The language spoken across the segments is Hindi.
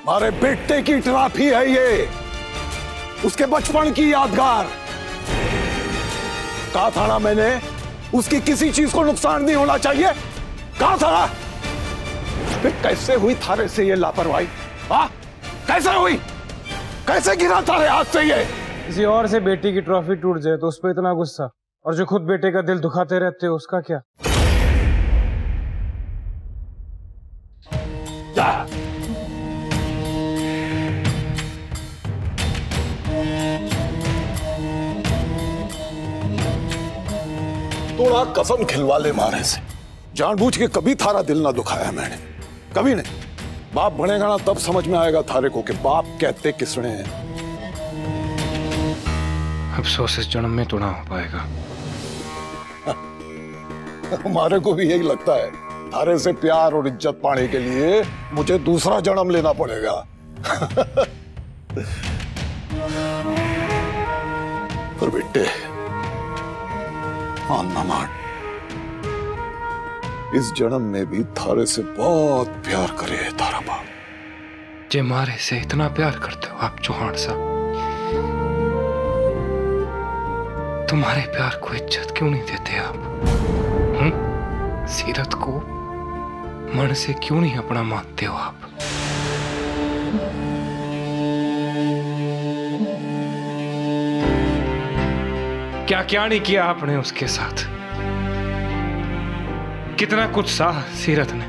हमारे बेटे की ट्रॉफी है ये, उसके बचपन की यादगार। कहा था ना मैंने, उसकी किसी चीज को नुकसान नहीं होना चाहिए। कहा था ना। कैसे हुई थारे से ये लापरवाही? हाँ, कैसे हुई? कैसे गिरा थारे हाथ से ये? किसी और से बेटी की ट्रॉफी टूट जाए तो उस पर इतना गुस्सा, और जो खुद बेटे का दिल दुखाते रहते हो उसका क्या? जा। थोड़ा कसम खिलवा ले मारे से। जानबूझ के कभी थारा दिल ना दुखाया मैंने, कभी नहीं। बाप बनेगा ना तब समझ में आएगा थारे को कि बाप कहते किसने हैं। अफसोस इस जन्म में तो ना हो पाएगा। हमारे को भी यही लगता है। थारे से प्यार और इज्जत पाने के लिए मुझे दूसरा जन्म लेना पड़ेगा। पर बेटे, मान ना मान, इस जन्म में भी थारे से बहुत प्यार करे है तारा बाप। जे मारे से इतना प्यार करते हो आप चौहान साहब, तुम्हारे प्यार को इज्जत क्यों नहीं देते आप? सीरत को मन से क्यों नहीं अपना मानते हो आप? क्या क्या नहीं किया आपने उसके साथ? कितना कुछ सहा सीरत ने,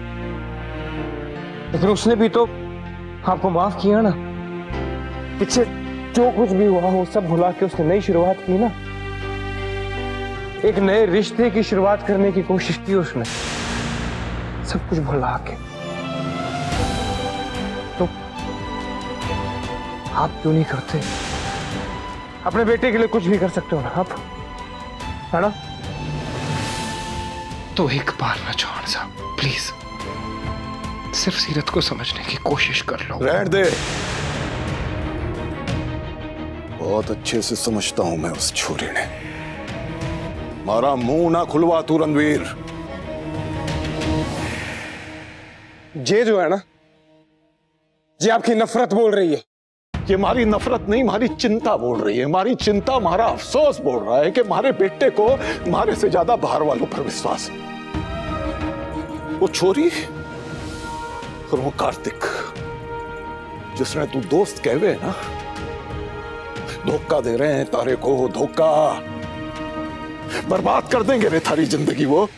लेकिन उसने भी तो आपको माफ किया ना। पीछे जो कुछ भी हुआ वो सब भुला के उसने नई शुरुआत की ना। एक नए रिश्ते की शुरुआत करने की कोशिश की उसने, सब कुछ भुला के। तो आप क्यों नहीं करते? अपने बेटे के लिए कुछ भी कर सकते हो ना आप, है ना? तो एक बार ना चौहान साहब, प्लीज सिर्फ सीरत को समझने की कोशिश कर लो। रहने दे। बहुत अच्छे से समझता हूं मैं उस छोरी ने। मारा मुंह ना खुलवा तू रणवीर। ये जो है ना, ये आपकी नफरत बोल रही है। ये हमारी नफरत नहीं, हमारी चिंता बोल रही है। हमारी चिंता, हमारा अफसोस बोल रहा है कि हमारे बेटे को हमारे से ज्यादा बाहर वालों पर विश्वास है। वो छोरी और वो कार्तिक, जिसने तू दोस्त कहवे है ना, धोखा दे रहे हैं तारे को। धोखा बर्बाद कर देंगे रे थारी जिंदगी। वो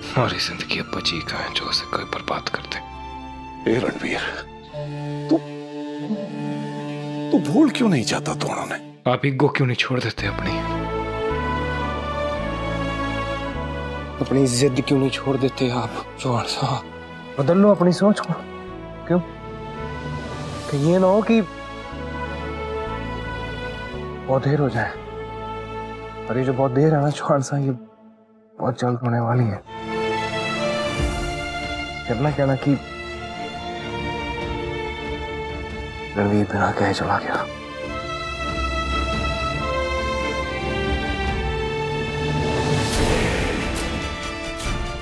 हमारी जिंदगी अब बची कहाँ है जो उसे कोई बर्बाद कर दे? ए रणवीर, तू भूल क्यों नहीं चाहता दोनों ने? आप ईगो क्यों नहीं छोड़ देते अपनी जिद क्यों नहीं छोड़ देते आप चौहान साहब? बदल लो अपनी सोच को। क्यों? कि ये ना हो कि बहुत देर हो जाए। और ये जो बहुत देर है ना चौहान साहब, ये बहुत जल्द होने वाली है। फिर ना कहना कि रणवीर बिना कहे चला गया।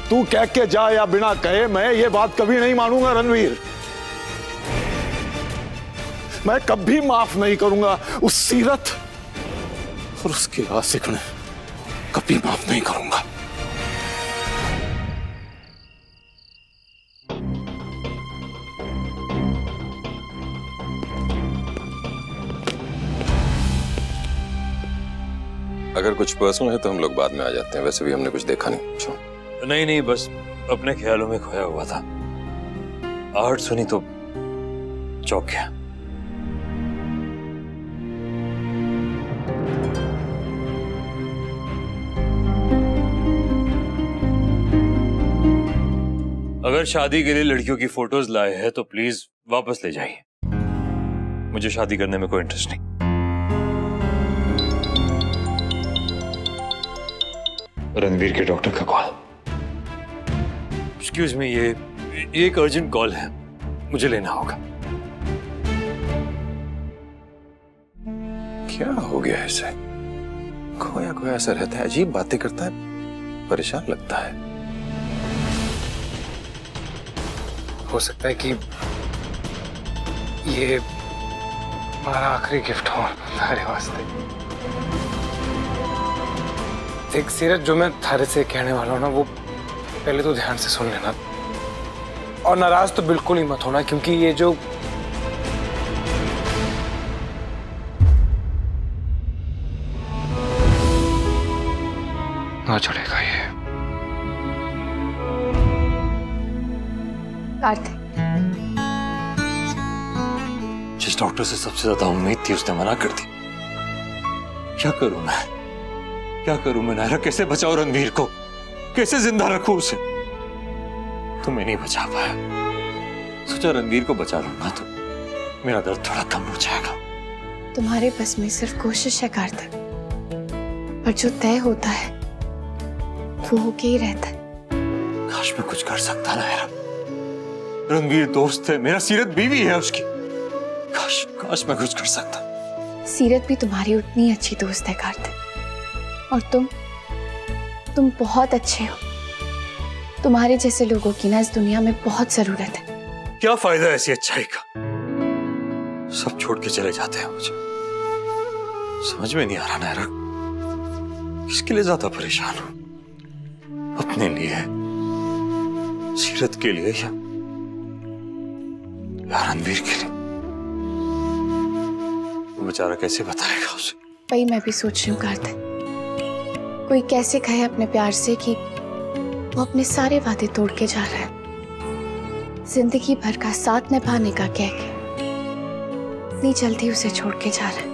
तू कह के जा या बिना कहे, मैं ये बात कभी नहीं मानूंगा रणवीर। मैं कभी माफ नहीं करूंगा उस सीरत और उसके आशिक ने, कभी माफ नहीं करूंगा। अगर कुछ पर्सनल है तो हम लोग बाद में आ जाते हैं। वैसे भी हमने कुछ देखा नहीं। नहीं नहीं, बस अपने ख्यालों में खोया हुआ था। आहट सुनी तो चौंक गया। अगर शादी के लिए लड़कियों की फोटोज लाए हैं तो प्लीज वापस ले जाइए। मुझे शादी करने में कोई इंटरेस्ट नहीं। रणवीर के डॉक्टर का कॉल। एक्सक्यूज मी, ये एक अर्जेंट कॉल है, मुझे लेना होगा। क्या हो गया ऐसे? खोया खोया ऐसा रहता है, अजीब बातें करता है, परेशान लगता है। हो सकता है कि ये हमारा आखिरी गिफ्ट हो तुम्हारे वास्ते। देख सीरत, जो मैं थारे से कहने वाला हूँ ना, वो पहले तो ध्यान से सुन लेना, और नाराज तो बिल्कुल ही मत होना, क्योंकि ये जो ना चलेगा ये। कार्तिक, जिस डॉक्टर से सबसे ज्यादा उम्मीद थी उसने मना कर दी। क्या करूं मैं, क्या करूं मैं नायरा? कैसे बचाऊं रणवीर को, कैसे जिंदा रखूं उसे? तुम्हें नहीं बचा पाया, सोचा रणवीर को बचा लूंगा तो मेरा दर्द थोड़ा कम हो जाएगा। तुम्हारे बस में सिर्फ कोशिश है कार्तिक, पर जो तय होता है वो होके ही रहता है। काश मैं कुछ कर सकता नायरा। रणवीर दोस्त है मेरा, सीरत बीवी है उसकी। काश मैं कुछ कर सकता। सीरत भी तुम्हारी उतनी अच्छी दोस्त है कार्तिक, और तुम बहुत अच्छे हो। तुम्हारे जैसे लोगों की ना इस दुनिया में बहुत जरूरत है। क्या फायदा ऐसी अच्छाई का, सब छोड़ के चले जाते हैं मुझे। समझ में नहीं आ रहा नायरा, किसके लिए ज्यादा परेशान हूं, अपने लिए, सीरत के लिए या रणवीर के लिए? वो बेचारा कैसे बताएगा उसे? वही मैं भी सोच रही हूँ कार्तिक, कोई कैसे कहे अपने प्यार से कि वो अपने सारे वादे तोड़ के जा रहा है, जिंदगी भर का साथ निभाने का कह के इतनी जल्दी उसे छोड़ के जा रहा है।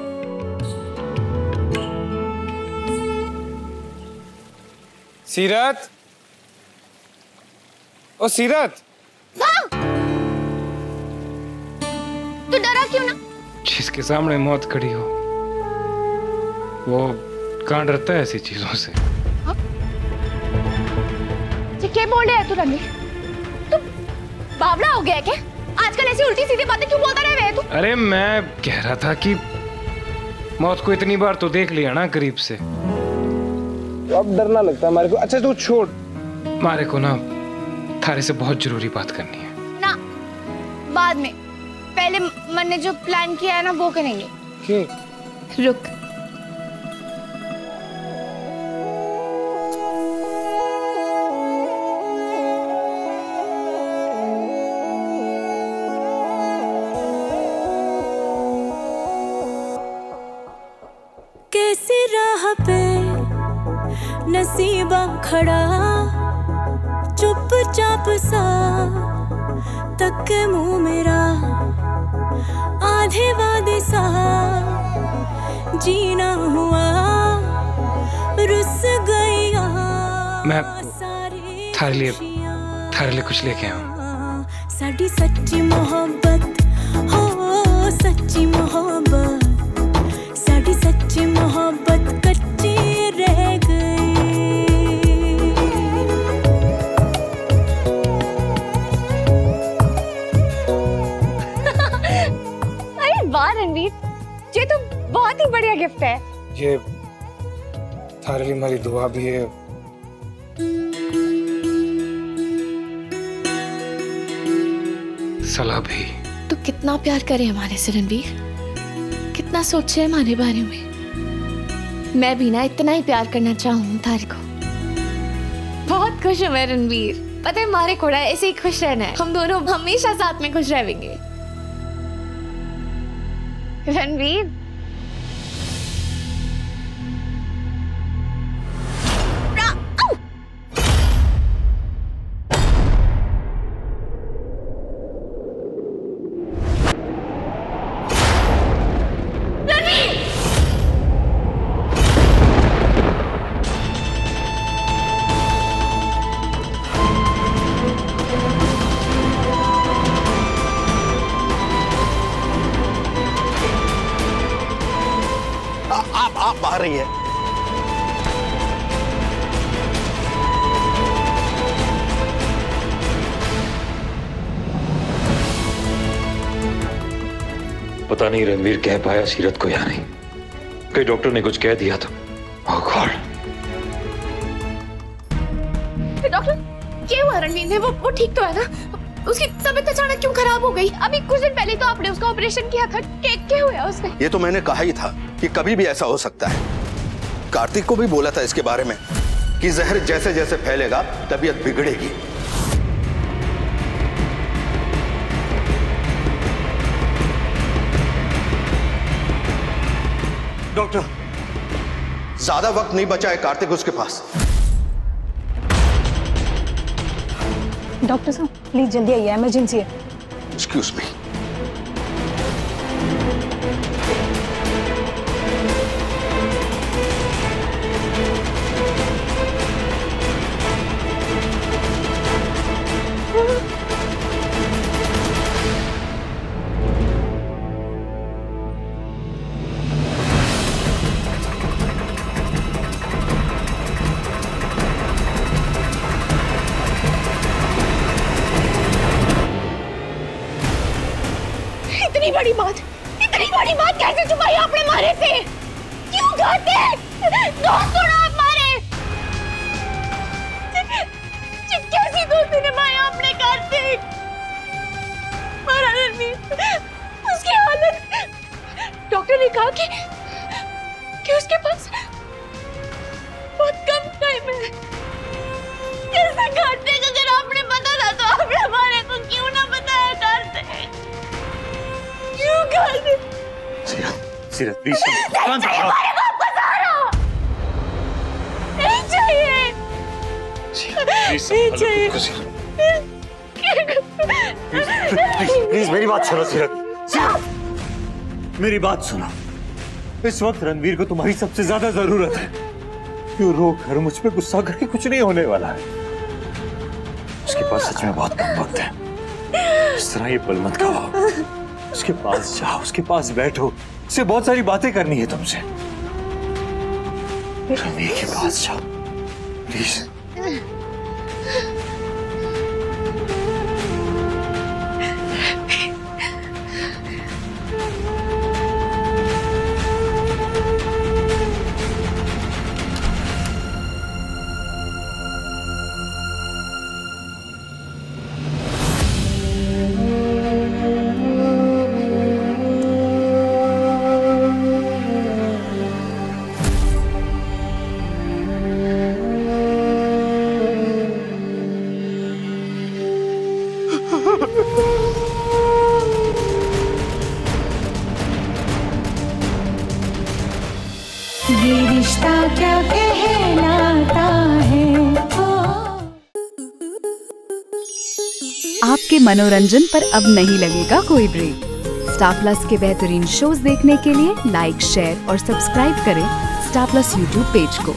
सीरत, ओ सीरत, तू डरा क्यों ना? जिसके सामने मौत खड़ी हो वो कहाँ डरता है ऐसी चीजों से? क्या बोल रहा है तू रणवीर? तू बावला हो गया है क्या? आजकल ऐसी उल्टी सीधी बातें क्यों बोलता रहे है तू? अरे मैं कह रहा था कि मौत को इतनी बार तो देख लिया ना करीब से, तो अब डरना लगता है हमारे को। अच्छा तू छोड़, हमारे को ना थारे से बहुत जरूरी बात करनी है ना। बाद में, पहले मन ने जो प्लान किया है ना वो करेंगे। क्यों? रुक, कैसी राह पे नसीबा खड़ा, चुपचाप सा तक मुंह मेरा, आधे वादे सा जीना हुआ, रुस गया। मैं थारे लिए कुछ लेके आऊं। साडी सच्ची मोहब्बत हो, सच्ची मोहब्बत, साडी सच्ची मोहब्बत कच्ची रह गई। अरे वाह रणवीर, ये तो बहुत ही बढ़िया गिफ्ट है। ये थारे लिए हमारी दुआ भी है, सलाह भी। तू कितना प्यार करे हमारे से रणवीर, कितना सोचे हमारे बारे में। मैं भी ना इतना ही प्यार करना चाहूँ थारे को। बहुत खुश हूँ मैं रणवीर, पता है हमारे कोड़ा ऐसे ही खुश रहना है, हम दोनों हमेशा साथ में खुश रहेंगे। रणवीर, आप बाहर रही है। पता नहीं रणवीर कह पाया सीरत को या नहीं, कई डॉक्टर ने कुछ कह दिया तो। ओह गॉड। डॉक्टर क्या हुआ रणवीर में? वो ठीक तो है ना? उसकी तबीयत अचानक क्यों खराब हो गई? अभी कुछ दिन पहले ही तो आपने उसका ऑपरेशन किया था, क्या हुआ उसमें? ये तो मैंने कहा ही था कि कभी भी ऐसा हो सकता है। कार्तिक को भी बोला था इसके बारे में कि जहर जैसे जैसे फैलेगा तबीयत बिगड़ेगी। डॉक्टर, ज्यादा वक्त नहीं बचा है कार्तिक उसके पास। डॉक्टर साहब प्लीज जल्दी आइए, इमरजेंसी है। Excuse me. इतनी बड़ी बात कैसे छुपाई आपने मारे से? क्यों करते? दोस्तों आप मारे। कैसी दोस्ती निभाई आपने कार्तिक? मारा रणवीर, उसकी हालत डॉक्टर ने कहा कि उसके पास बहुत कम टाइम है। कैसे कार्तिक? अगर आपने पता था तो आपने हमारे को क्यों ना बताया कार्तिक? क्यों कार्तिक? सीरत प्लीज नहीं चाहिए, नहीं चाहिए। प्लीज मेरी बात सुनो सीरत, मेरी बात सुनो। इस वक्त रणवीर को तुम्हारी सबसे ज्यादा जरूरत है। क्यों रो कर मुझ पे गुस्सा करके कुछ नहीं होने वाला है। उसके पास सच में बहुत कम वक्त है। इस तरह ये पल मत गवाओ। उसके पास जाओ, उसके पास बैठो, उससे बहुत सारी बातें करनी है तुमसे। रणवीर के पास जाओ प्लीज। ये रिश्ता क्या कहलाता है। आपके मनोरंजन पर अब नहीं लगेगा कोई ब्रेक। स्टार प्लस के बेहतरीन शोज देखने के लिए लाइक, शेयर और सब्सक्राइब करें स्टार प्लस यूट्यूब पेज को।